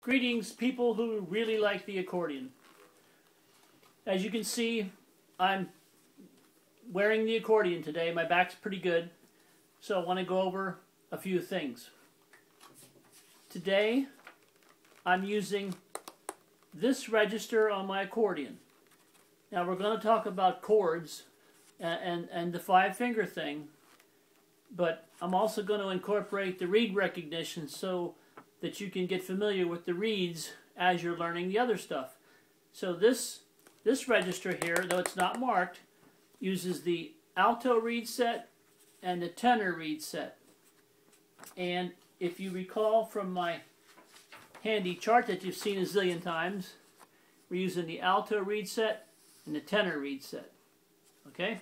Greetings, people who really like the accordion. As you can see, I'm wearing the accordion today. My back's pretty good, so I want to go over a few things. Today, I'm using this register on my accordion. Now, we're going to talk about chords and the 5-finger thing, but I'm also going to incorporate the reed recognition so that you can get familiar with the reeds as you're learning the other stuff. So this register here, though it's not marked, uses the alto reed set and the tenor reed set. And if you recall from my handy chart that you've seen a zillion times, we're using the alto reed set and the tenor reed set. Okay?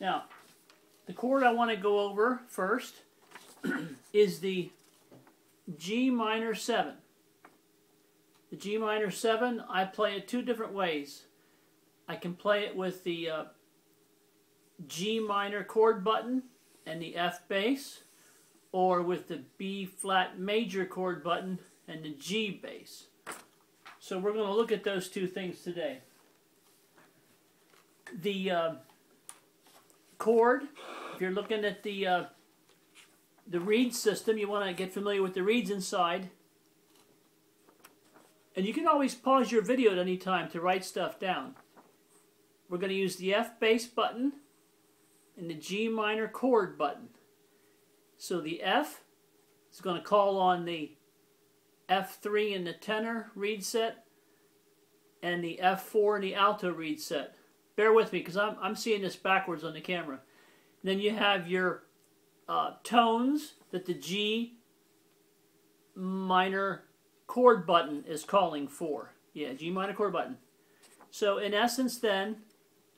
Now, the chord I want to go over first is the G minor 7. The G minor 7, I play it two different ways. I can play it with the G minor chord button and the F bass, or with the B flat major chord button and the G bass. So we're going to look at those two things today. The chord, if you're looking at the reed system, you want to get familiar with the reeds inside. And you can always pause your video at any time to write stuff down. We're going to use the F bass button and the G minor chord button. So the F is going to call on the F3 in the tenor reed set and the F4 in the alto reed set. Bear with me because I'm seeing this backwards on the camera. And then you have your tones that the G minor chord button is calling for. Yeah, G minor chord button. So in essence then,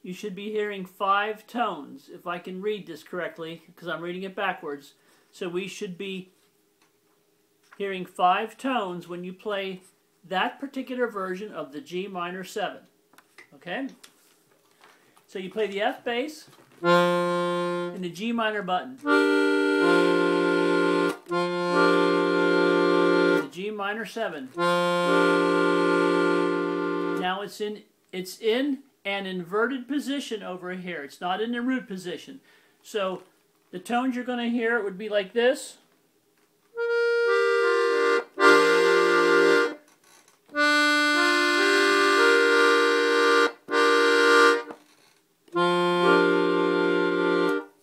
you should be hearing 5 tones, if I can read this correctly, because I'm reading it backwards. So we should be hearing 5 tones when you play that particular version of the G minor 7. Okay? So you play the F bass and the G minor button. The G minor 7. Now it's in an inverted position over here. It's not in the root position. So the tones you're going to hear, it would be like this.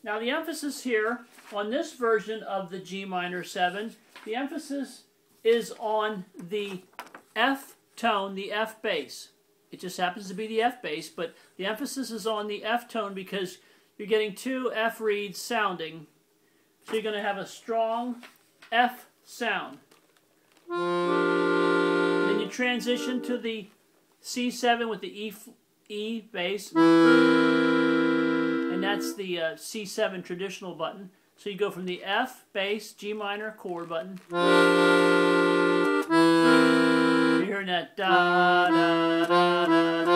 Now the emphasis here on this version of the G minor 7, the emphasis is on the F tone, the F bass. It just happens to be the F bass, but the emphasis is on the F tone because you're getting 2 F reeds sounding. So you're going to have a strong F sound. Then you transition to the C7 with the E bass. And that's the C7 traditional button. So you go from the F bass, G minor chord button. You're hearing that da da da da da.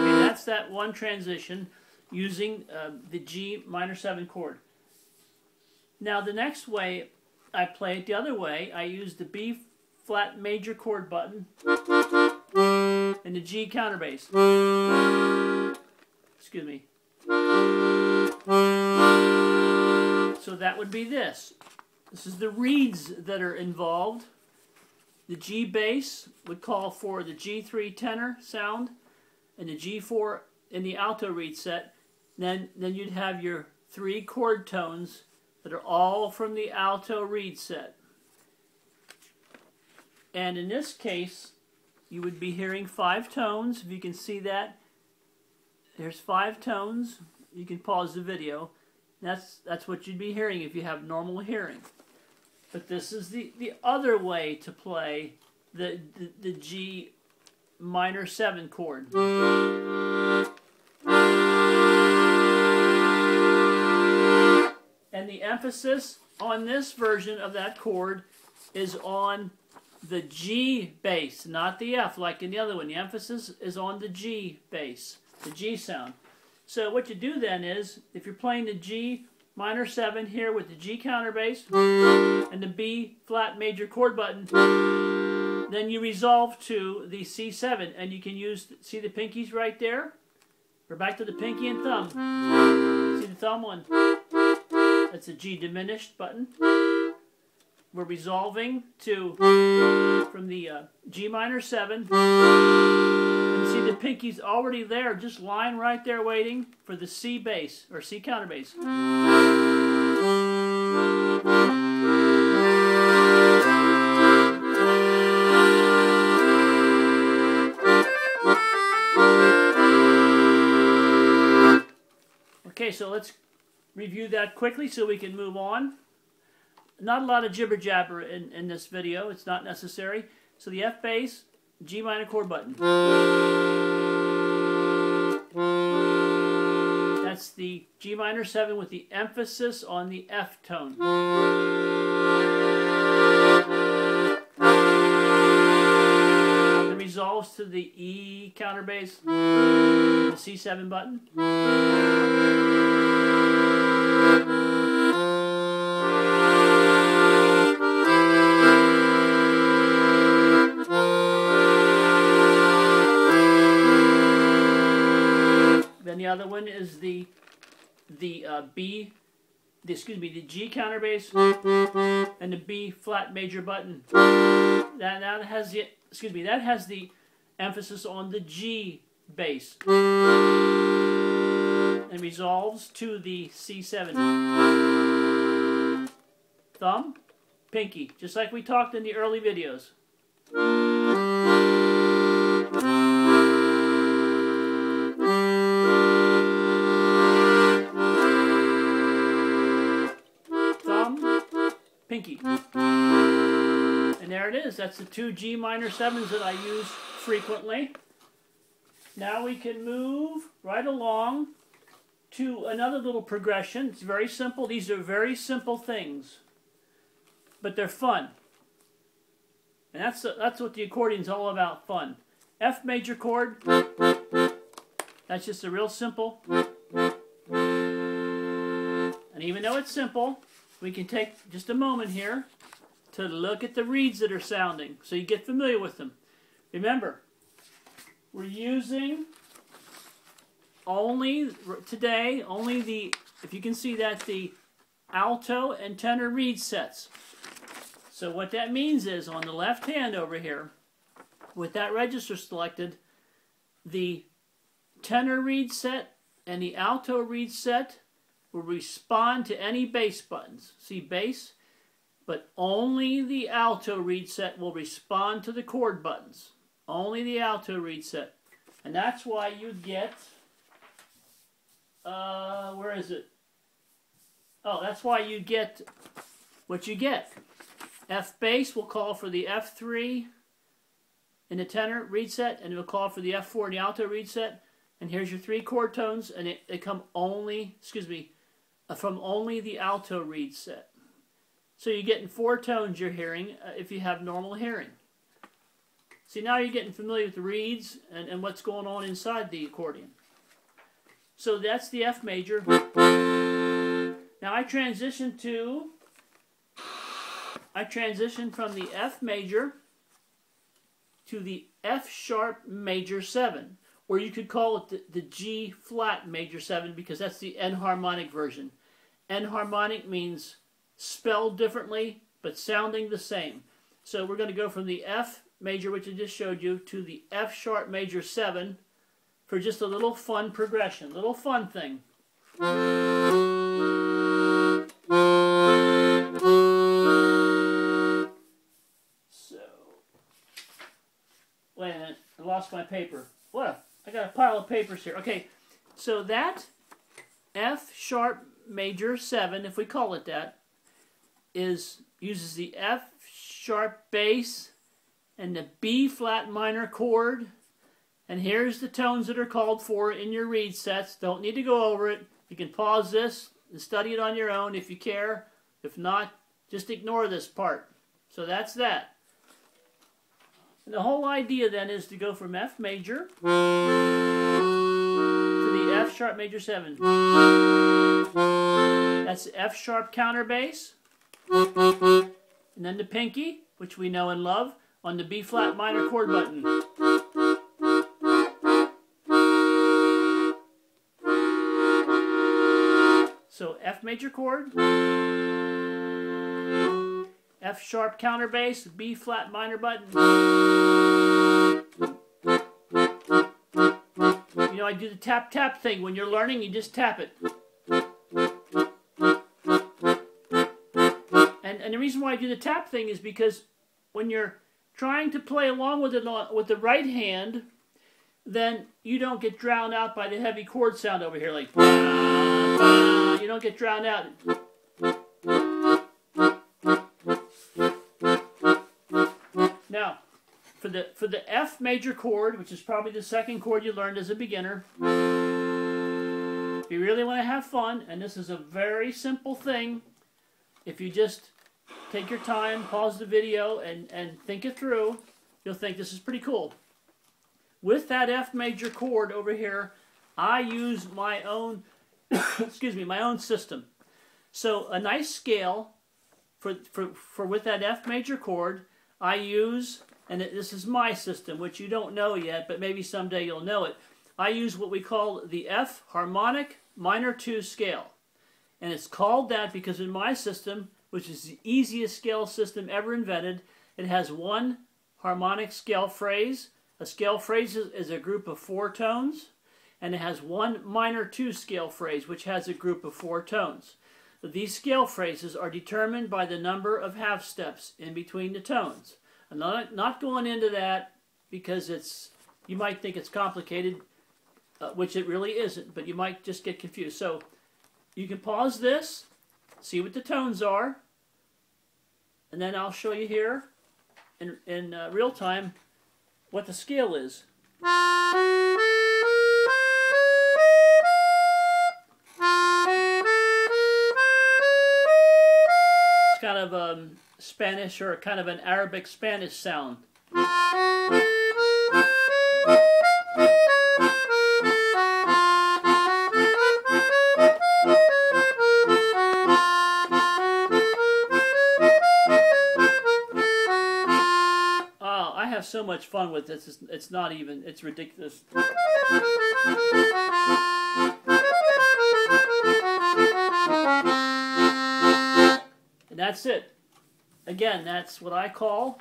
Okay, that's that one transition using the G minor 7 chord. Now the next way I play it the other way, I use the B flat major chord button and the G counterbass. Excuse me. So that would be this. This is the reeds that are involved. The G bass would call for the G3 tenor sound and the G4 in the alto reed set. Then you'd have your 3 chord tones that are all from the alto reed set. And in this case, you would be hearing 5 tones. If you can see that, there's 5 tones. You can pause the video. That's what you'd be hearing if you have normal hearing. But this is the other way to play the G minor 7 chord. And the emphasis on this version of that chord is on the G bass, not the F like in the other one. The emphasis is on the G bass, the G sound. So what you do then is, if you're playing the G minor 7 here with the G counterbass and the B flat major chord button, then you resolve to the C7, and you can use, see the pinkies right there? We're back to the pinky and thumb. See the thumb one? That's a G diminished button. We're resolving to, from the G minor 7. And see the pinky's already there, just lying right there waiting for the C bass, or C counterbass. Okay, so let's review that quickly so we can move on. Not a lot of jibber jabber in this video, it's not necessary. So the F bass, G minor chord button. That's the G minor 7 with the emphasis on the F tone. It resolves to the E counterbass, the C7 button. Then the other one is the G counterbass and the B flat major button. That has the emphasis on the G bass and resolves to the C7. Thumb, pinky, just like we talked in the early videos. Pinky. And there it is. That's the two G minor 7s that I use frequently. Now we can move right along to another little progression. It's very simple. These are very simple things, but they're fun. And that's what the accordion's all about, fun. F major chord. That's just a real simple. And even though it's simple, we can take just a moment here to look at the reeds that are sounding so you get familiar with them. Remember, we're using today only the, if you can see that, the alto and tenor reed sets. So what that means is on the left hand over here, with that register selected, the tenor reed set and the alto reed set will respond to any bass buttons. See bass? But only the alto reed set will respond to the chord buttons. Only the alto reed set. And that's why you get, where is it? Oh, that's why you get what you get. F bass will call for the F3 in the tenor reed set, and it will call for the F4 in the alto reed set. And here's your three chord tones, and they come only, from only the alto reed set. So you're getting four tones you're hearing if you have normal hearing. See, now you're getting familiar with the reeds and what's going on inside the accordion. So that's the F major. Now I transition from the F major to the F sharp major 7. Or you could call it the G flat major 7 because that's the enharmonic version. Enharmonic means spelled differently but sounding the same. So we're going to go from the F major, which I just showed you, to the F sharp major 7 for just a little fun progression, little fun thing. So, wait a minute, I lost my paper. I got a pile of papers here. Okay, so that F sharp major 7, if we call it that, uses the F sharp bass and the B flat minor chord. And here's the tones that are called for in your reed sets. Don't need to go over it. You can pause this and study it on your own if you care. If not, just ignore this part. So that's that. And the whole idea then is to go from F major to the F F sharp major 7. That's F sharp counter bass. And then the pinky, which we know and love, on the B flat minor chord button. So F major chord, F sharp counter bass, B flat minor button. You know, I do the tap tap thing. When you're learning, you just tap it. And the reason why I do the tap thing is because when you're trying to play along with it with the right hand, then you don't get drowned out by the heavy chord sound over here, like you don't get drowned out. Now, for the F major chord, which is probably the second chord you learned as a beginner, if you really want to have fun, and this is a very simple thing, if you just take your time, pause the video, and think it through, you'll think this is pretty cool. With that F major chord over here, I use my own, excuse me, my own system. So a nice scale for with that F major chord, I use, and this is my system, which you don't know yet, but maybe someday you'll know it. I use what we call the F harmonic minor 2 scale. And it's called that because in my system, which is the easiest scale system ever invented, it has one harmonic scale phrase. A scale phrase is a group of 4 tones, and it has one minor 2 scale phrase, which has a group of 4 tones. These scale phrases are determined by the number of half steps in between the tones. I'm not going into that because you might think it's complicated, which it really isn't, but you might just get confused. So you can pause this, see what the tones are, and then I'll show you here in real time what the scale is. It's kind of Spanish, or kind of an Arabic Spanish sound. I have so much fun with this. It's not even, it's ridiculous. And that's it. Again, that's what I call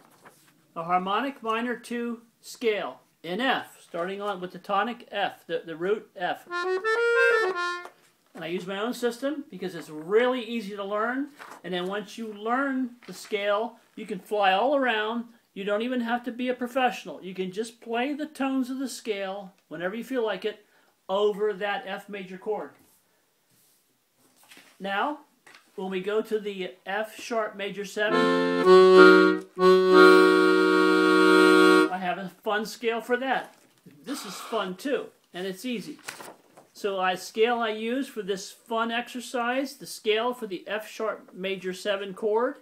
a harmonic minor 2 scale in F, starting on with the tonic F, the root F. And I use my own system because it's really easy to learn. And then once you learn the scale, you can fly all around. You don't even have to be a professional. You can just play the tones of the scale whenever you feel like it over that F major chord. Now, when we go to the F sharp major 7, I have a fun scale for that. This is fun too, and it's easy. So the scale I use for this fun exercise, the scale for the F sharp major 7 chord,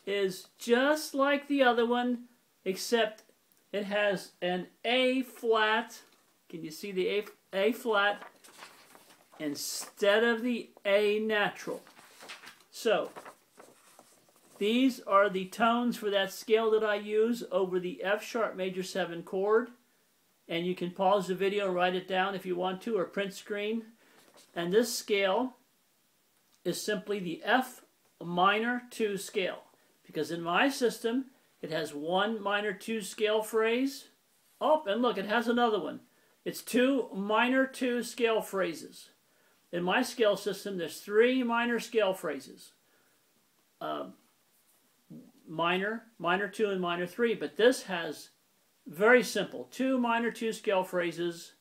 is just like the other one, except it has an A flat. Can you see the A flat instead of the A natural? So these are the tones for that scale that I use over the F sharp major 7 chord. And you can pause the video, write it down if you want to, or print screen. And this scale is simply the F minor 2 scale. Because in my system, it has one minor 2 scale phrase. Oh, and look, it has another one. It's 2 minor 2 scale phrases. In my scale system, there's 3 minor scale phrases. Minor, minor 2, and minor 3. But this has very simple 2 minor 2 scale phrases.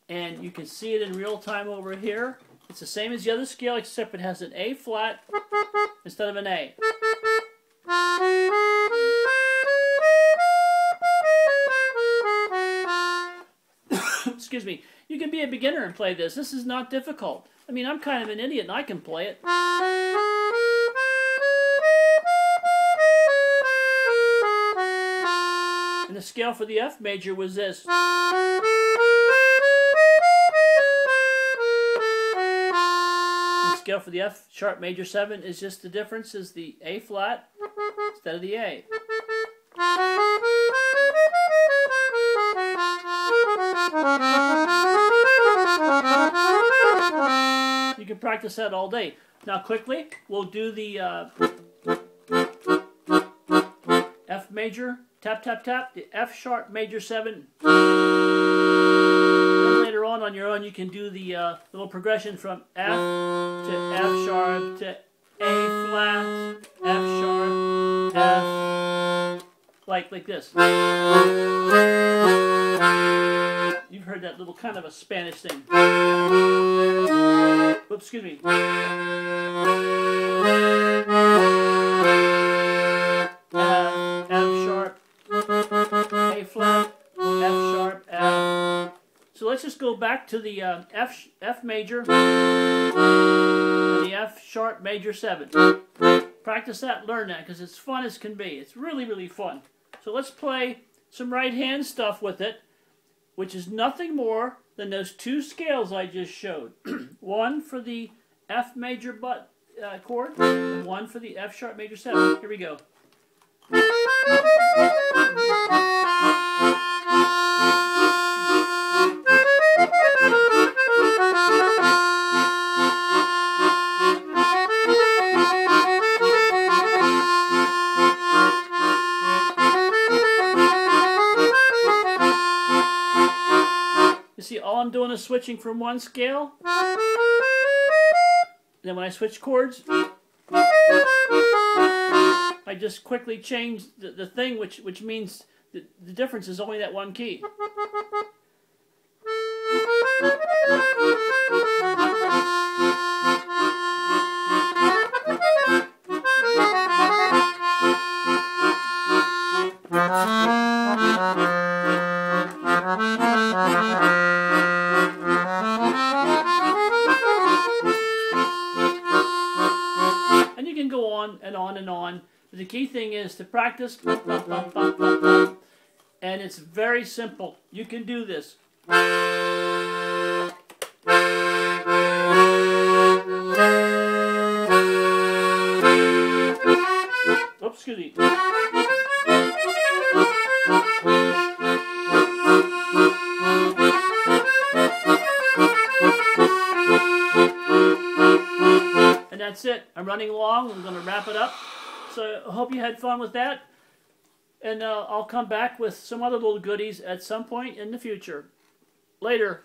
And you can see it in real time over here. It's the same as the other scale, except it has an A flat instead of an A. Excuse me. You can be a beginner and play this. This is not difficult. I mean, I'm kind of an idiot and I can play it. And the scale for the F major was this. scale for the F sharp major 7 is just the difference is the A flat instead of the A. You can practice that all day. Now quickly, we'll do the F major, tap, tap, tap, the F sharp major 7. Then later on your own, you can do the little progression from F to F sharp to A flat, F sharp, F, like this. You've heard that little kind of a Spanish thing. Oops, excuse me. F sharp, A flat, F sharp, F. So let's just go back to the F major and the F sharp major 7. Practice that, learn that, because it's fun as can be. It's really, really fun. So let's play some right hand stuff with it, which is nothing more than those two scales I just showed. One for the F major chord, and one for the F sharp major 7. Here we go. You see, all I'm doing is switching from one scale. Then when I switch chords, I just quickly change the thing, which means the difference is only that one key. And you can go on and on and on. But the key thing is to practice, and it's very simple. You can do this. Oops, excuse me. And that's it. I'm running long. I'm going to wrap it up. So I hope you had fun with that. And I'll come back with some other little goodies at some point in the future. Later.